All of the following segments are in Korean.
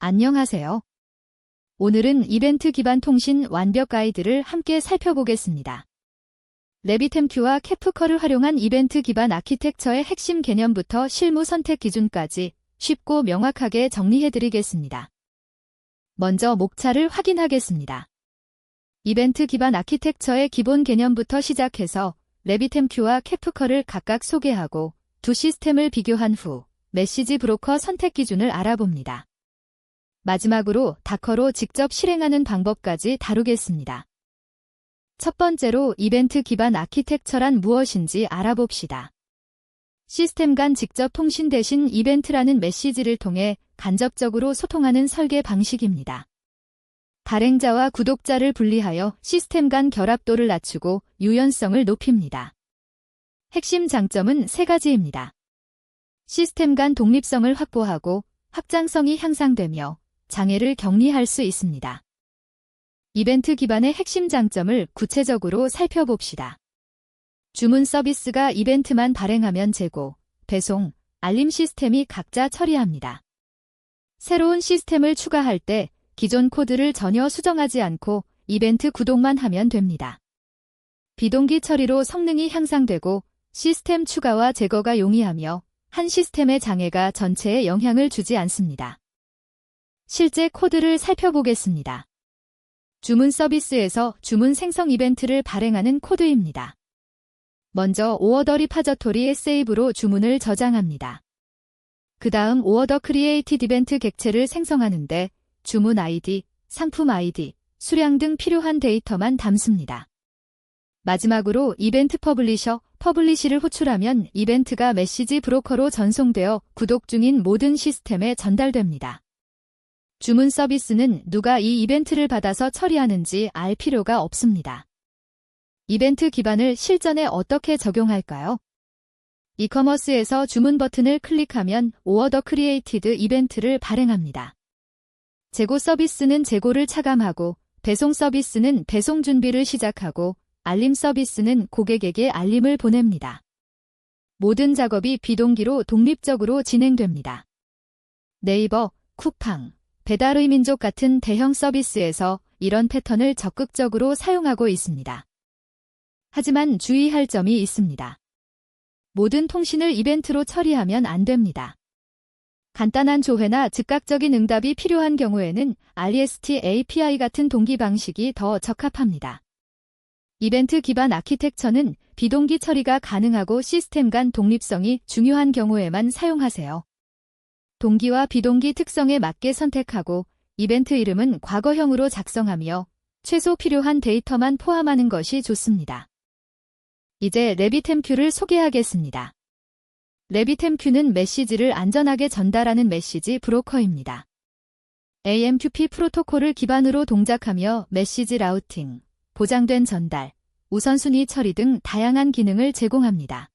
안녕하세요. 오늘은 이벤트 기반 통신 완벽 가이드를 함께 살펴보겠습니다. 레비템큐와 캐프커를 활용한 이벤트 기반 아키텍처의 핵심 개념부터 실무 선택 기준까지 쉽고 명확하게 정리해드리겠습니다. 먼저 목차를 확인하겠습니다. 이벤트 기반 아키텍처의 기본 개념부터 시작해서 레비템큐와 캐프커를 각각 소개하고 두 시스템을 비교한 후 메시지 브로커 선택 기준을 알아봅니다. 마지막으로 다커로 직접 실행하는 방법까지 다루겠습니다. 첫 번째로 이벤트 기반 아키텍처란 무엇인지 알아봅시다. 시스템 간 직접 통신 대신 이벤트라는 메시지를 통해 간접적으로 소통하는 설계 방식입니다. 발행자와 구독자를 분리하여 시스템 간 결합도를 낮추고 유연성을 높입니다. 핵심 장점은 세 가지입니다. 시스템 간 독립성을 확보하고 확장성이 향상되며 장애를 격리할 수 있습니다. 이벤트 기반의 핵심 장점을 구체적으로 살펴봅시다. 주문 서비스가 이벤트만 발행하면 재고, 배송, 알림 시스템이 각자 처리합니다. 새로운 시스템을 추가할 때 기존 코드를 전혀 수정하지 않고 이벤트 구독만 하면 됩니다. 비동기 처리로 성능이 향상되고 시스템 추가와 제거가 용이하며 한 시스템의 장애가 전체에 영향을 주지 않습니다. 실제 코드를 살펴보겠습니다. 주문 서비스에서 주문 생성 이벤트를 발행하는 코드입니다. 먼저 오어더 리파저토리 세이브로 주문을 저장합니다. 그 다음 오어더 크리에이티드 이벤트 객체를 생성하는데 주문 아이디, 상품 아이디, 수량 등 필요한 데이터만 담습니다. 마지막으로 이벤트 퍼블리시를 호출하면 이벤트가 메시지 브로커로 전송되어 구독 중인 모든 시스템에 전달됩니다. 주문 서비스는 누가 이 이벤트를 받아서 처리하는지 알 필요가 없습니다. 이벤트 기반을 실전에 어떻게 적용할까요? 이커머스에서 주문 버튼을 클릭하면 오어더 크리에이티드 이벤트를 발행합니다. 재고 서비스는 재고를 차감하고 배송 서비스는 배송 준비를 시작하고 알림 서비스는 고객에게 알림을 보냅니다. 모든 작업이 비동기로 독립적으로 진행됩니다. 네이버, 쿠팡, 배달의 민족 같은 대형 서비스에서 이런 패턴을 적극적으로 사용하고 있습니다. 하지만 주의할 점이 있습니다. 모든 통신을 이벤트로 처리하면 안 됩니다. 간단한 조회나 즉각적인 응답이 필요한 경우에는 REST API 같은 동기 방식이 더 적합합니다. 이벤트 기반 아키텍처는 비동기 처리가 가능하고 시스템 간 독립성이 중요한 경우에만 사용하세요. 동기와 비동기 특성에 맞게 선택하고 이벤트 이름은 과거형으로 작성하며 최소 필요한 데이터만 포함하는 것이 좋습니다. 이제 레비템큐를 소개하겠습니다. 레비템큐는 메시지를 안전하게 전달하는 메시지 브로커입니다. AMQP 프로토콜을 기반으로 동작하며 메시지 라우팅, 보장된 전달, 우선순위 처리 등 다양한 기능을 제공합니다.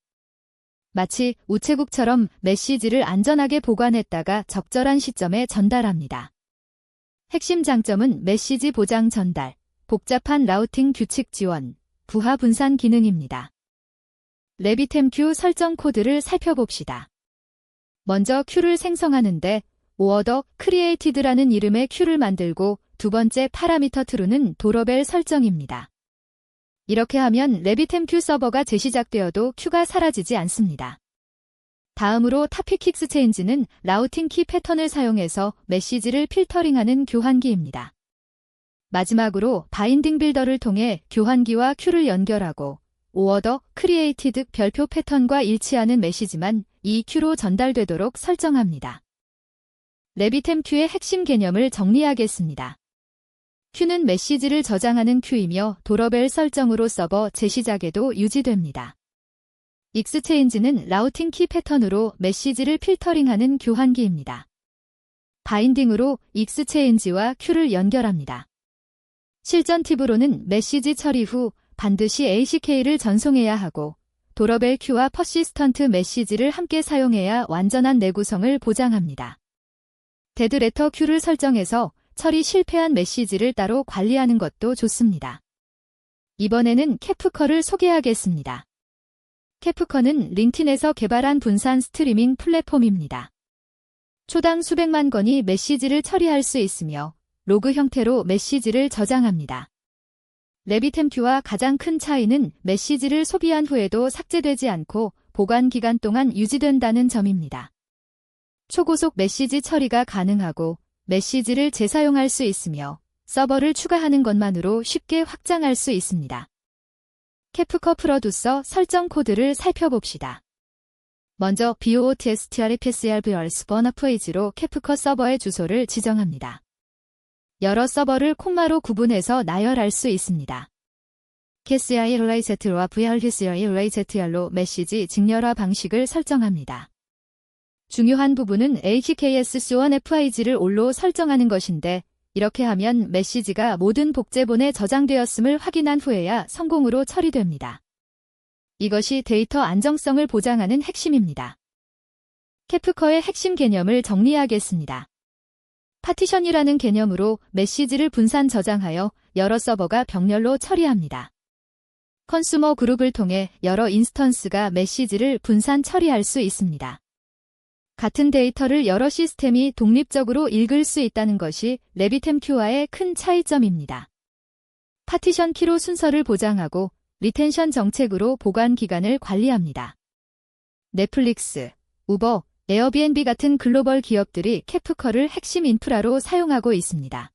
마치 우체국처럼 메시지를 안전하게 보관했다가 적절한 시점에 전달합니다. 핵심 장점은 메시지 보장 전달, 복잡한 라우팅 규칙 지원, 부하 분산 기능입니다. 레비템큐 설정 코드를 살펴봅시다. 먼저 큐를 생성하는데 오어더 크리에이티드라는 이름의 큐를 만들고 두 번째 파라미터 true는 도러벨 설정입니다. 이렇게 하면 레비템큐 서버가 재시작되어도 큐가 사라지지 않습니다. 다음으로 타픽 익스체인지는 라우팅 키 패턴을 사용해서 메시지를 필터링하는 교환기입니다. 마지막으로 바인딩 빌더를 통해 교환기와 큐를 연결하고 오어더 크리에이티드 별표 패턴과 일치하는 메시지만 이 큐로 전달되도록 설정합니다. 레비템큐의 핵심 개념을 정리하겠습니다. 큐는 메시지를 저장하는 큐이며 도러벨 설정으로 서버 재시작에도 유지됩니다. 익스체인지는 라우팅 키 패턴으로 메시지를 필터링하는 교환기입니다. 바인딩으로 익스체인지와 큐를 연결합니다. 실전 팁으로는 메시지 처리 후 반드시 ACK를 전송해야 하고 도러벨 큐와 퍼시스턴트 메시지를 함께 사용해야 완전한 내구성을 보장합니다. 데드레터 큐를 설정해서 처리 실패한 메시지를 따로 관리하는 것도 좋습니다. 이번에는 캐프커를 소개하겠습니다. 캐프커는 링틴에서 개발한 분산 스트리밍 플랫폼입니다. 초당 수백만 건의 메시지를 처리할 수 있으며 로그 형태로 메시지를 저장합니다. 레비템큐와 가장 큰 차이는 메시지를 소비한 후에도 삭제되지 않고 보관 기간 동안 유지된다는 점입니다. 초고속 메시지 처리가 가능하고 메시지를 재사용할 수 있으며 서버를 추가하는 것만으로 쉽게 확장할 수 있습니다. 캐프커 프로듀서 설정 코드를 살펴봅시다. 먼저 BOOTSTRPSRVRS 버너페이지로 캐프커 서버의 주소를 지정합니다. 여러 서버를 콤마로 구분해서 나열할 수 있습니다. KSIRLIZ와 VRKSIRLIZR로 메시지 직렬화 방식을 설정합니다. 중요한 부분은 HKS-C1FIG를 올로 설정하는 것인데 이렇게 하면 메시지가 모든 복제본에 저장되었음을 확인한 후에야 성공으로 처리됩니다. 이것이 데이터 안정성을 보장하는 핵심입니다. 캐프커의 핵심 개념을 정리하겠습니다. 파티션이라는 개념으로 메시지를 분산 저장하여 여러 서버가 병렬로 처리합니다. 컨슈머 그룹을 통해 여러 인스턴스가 메시지를 분산 처리할 수 있습니다. 같은 데이터를 여러 시스템이 독립적으로 읽을 수 있다는 것이 레비템큐와의 큰 차이점입니다. 파티션 키로 순서를 보장하고 리텐션 정책으로 보관 기간을 관리합니다. 넷플릭스, 우버, 에어비앤비 같은 글로벌 기업들이 캐프커를 핵심 인프라로 사용하고 있습니다.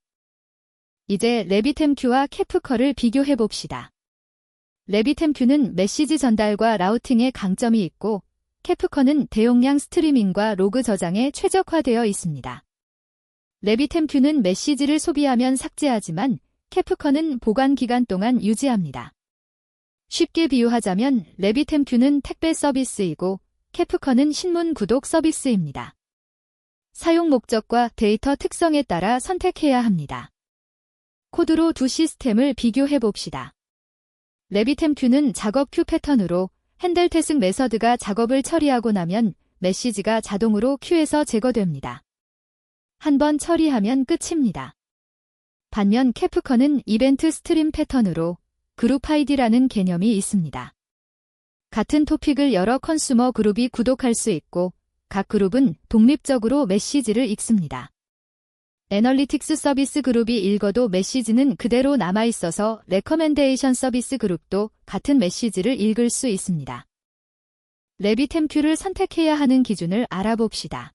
이제 레비템큐와 캐프커를 비교해 봅시다. 레비템큐는 메시지 전달과 라우팅에 강점이 있고 캐프커는 대용량 스트리밍과 로그 저장에 최적화되어 있습니다. 레비템큐는 메시지를 소비하면 삭제하지만 캐프커는 보관 기간 동안 유지합니다. 쉽게 비유하자면 레비템큐는 택배 서비스이고 캐프커는 신문 구독 서비스입니다. 사용 목적과 데이터 특성에 따라 선택해야 합니다. 코드로 두 시스템을 비교해 봅시다. 레비템큐는 작업 큐 패턴으로 핸들 태승 메서드가 작업을 처리하고 나면 메시지가 자동으로 큐에서 제거됩니다. 한번 처리하면 끝입니다. 반면 캐프커는 이벤트 스트림 패턴으로 그룹 아이디라는 개념이 있습니다. 같은 토픽을 여러 컨슈머 그룹이 구독할 수 있고 각 그룹은 독립적으로 메시지를 읽습니다. 애널리틱스 서비스 그룹이 읽어도 메시지는 그대로 남아있어서 레커멘데이션 서비스 그룹도 같은 메시지를 읽을 수 있습니다. 레비템큐를 선택해야 하는 기준을 알아봅시다.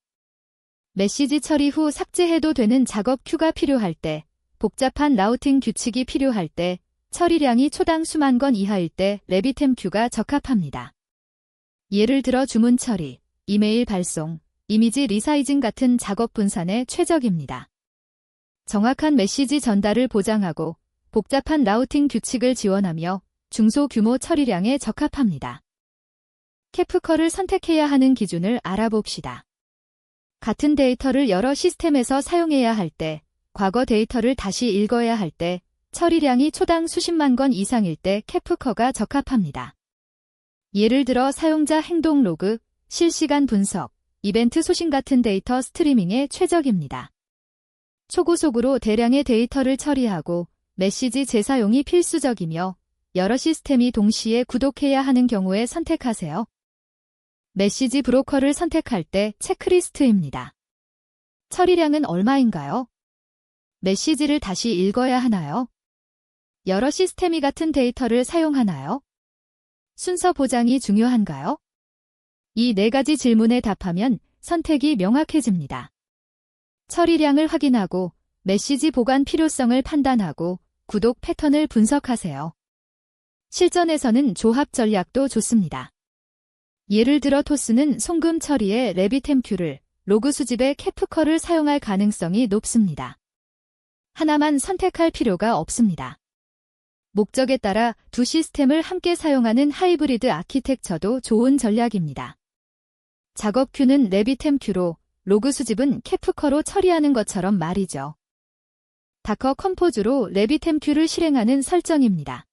메시지 처리 후 삭제해도 되는 작업 큐가 필요할 때, 복잡한 라우팅 규칙이 필요할 때, 처리량이 초당 수만 건 이하일 때 레비템큐가 적합합니다. 예를 들어 주문 처리, 이메일 발송, 이미지 리사이징 같은 작업 분산에 최적입니다. 정확한 메시지 전달을 보장하고 복잡한 라우팅 규칙을 지원하며 중소규모 처리량에 적합합니다. 캐프커를 선택해야 하는 기준을 알아봅시다. 같은 데이터를 여러 시스템에서 사용해야 할 때, 과거 데이터를 다시 읽어야 할 때, 처리량이 초당 수십만 건 이상일 때 캐프커가 적합합니다. 예를 들어 사용자 행동 로그, 실시간 분석, 이벤트 소신 같은 데이터 스트리밍에 최적입니다. 초고속으로 대량의 데이터를 처리하고 메시지 재사용이 필수적이며 여러 시스템이 동시에 구독해야 하는 경우에 선택하세요. 메시지 브로커를 선택할 때 체크리스트입니다. 처리량은 얼마인가요? 메시지를 다시 읽어야 하나요? 여러 시스템이 같은 데이터를 사용하나요? 순서 보장이 중요한가요? 이 네 가지 질문에 답하면 선택이 명확해집니다. 처리량을 확인하고 메시지 보관 필요성을 판단하고 구독 패턴을 분석하세요. 실전에서는 조합 전략도 좋습니다. 예를 들어 토스는 송금 처리에 레비템큐를, 로그 수집에 캐프커를 사용할 가능성이 높습니다. 하나만 선택할 필요가 없습니다. 목적에 따라 두 시스템을 함께 사용하는 하이브리드 아키텍처도 좋은 전략입니다. 작업 큐는 레비템큐로, 로그 수집은 캐프커로 처리하는 것처럼 말이죠. 다커 컴포즈로 레비템큐를 실행하는 설정입니다.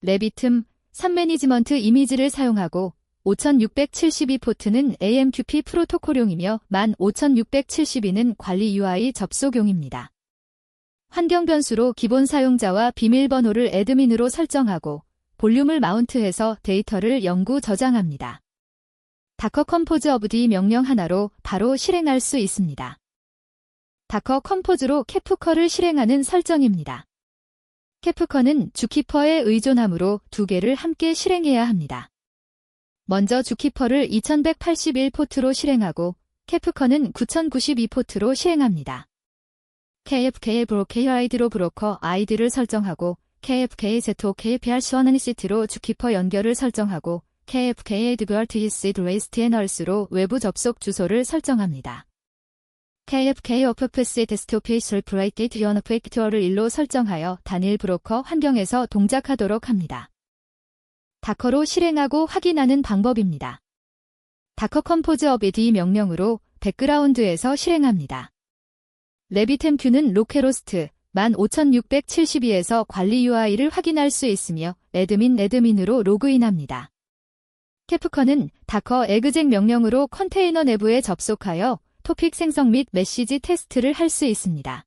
레비틈, 산 매니지먼트 이미지를 사용하고 5672포트는 AMQP 프로토콜용이며 15672는 관리 UI 접속용입니다. 환경 변수로 기본 사용자와 비밀번호를 애드민으로 설정하고 볼륨을 마운트해서 데이터를 영구 저장합니다. 다커 컴포즈 오브 D 명령 하나로 바로 실행할 수 있습니다. 다커 컴포즈로 캐프커를 실행하는 설정입니다. 캐프커는 주키퍼에 의존하므로 두 개를 함께 실행해야 합니다. 먼저 주키퍼를 2181포트로 실행하고 캐프커는 9092포트로 실행합니다. KFK의 브로ker 아이디로 브로커 아이디를 설정하고 KFK의 ZOKPR 시원하니시티로 주키퍼 연결을 설정하고 KFK의 DVRTC 드레이스트 애널스로 외부 접속 주소를 설정합니다. KFK OFFC 데스크톱의 브레이크게이트 연어프액트어를 1로 설정하여 단일 브로커 환경에서 동작하도록 합니다. 다커로 실행하고 확인하는 방법입니다. 다커 컴포즈 오브 D 명령으로 백그라운드에서 실행합니다. RabbitMQ는 로케로스트 15672에서 관리 UI를 확인할 수 있으며 애드민으로 로그인합니다. 캐프커는 다커 exec 명령으로 컨테이너 내부에 접속하여 토픽 생성 및 메시지 테스트를 할 수 있습니다.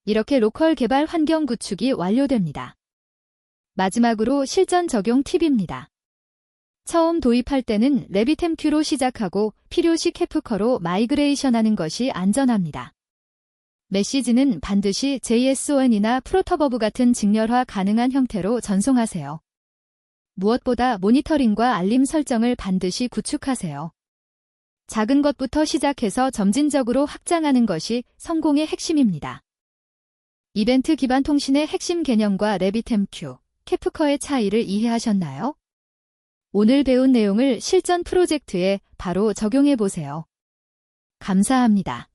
이렇게 로컬 개발 환경 구축이 완료됩니다. 마지막으로 실전 적용 팁입니다. 처음 도입할 때는 RabbitMQ로 시작하고 필요시 캐프커로 마이그레이션하는 것이 안전합니다. 메시지는 반드시 JSON이나 프로토버브 같은 직렬화 가능한 형태로 전송하세요. 무엇보다 모니터링과 알림 설정을 반드시 구축하세요. 작은 것부터 시작해서 점진적으로 확장하는 것이 성공의 핵심입니다. 이벤트 기반 통신의 핵심 개념과 RabbitMQ, 캐프커의 차이를 이해하셨나요? 오늘 배운 내용을 실전 프로젝트에 바로 적용해 보세요. 감사합니다.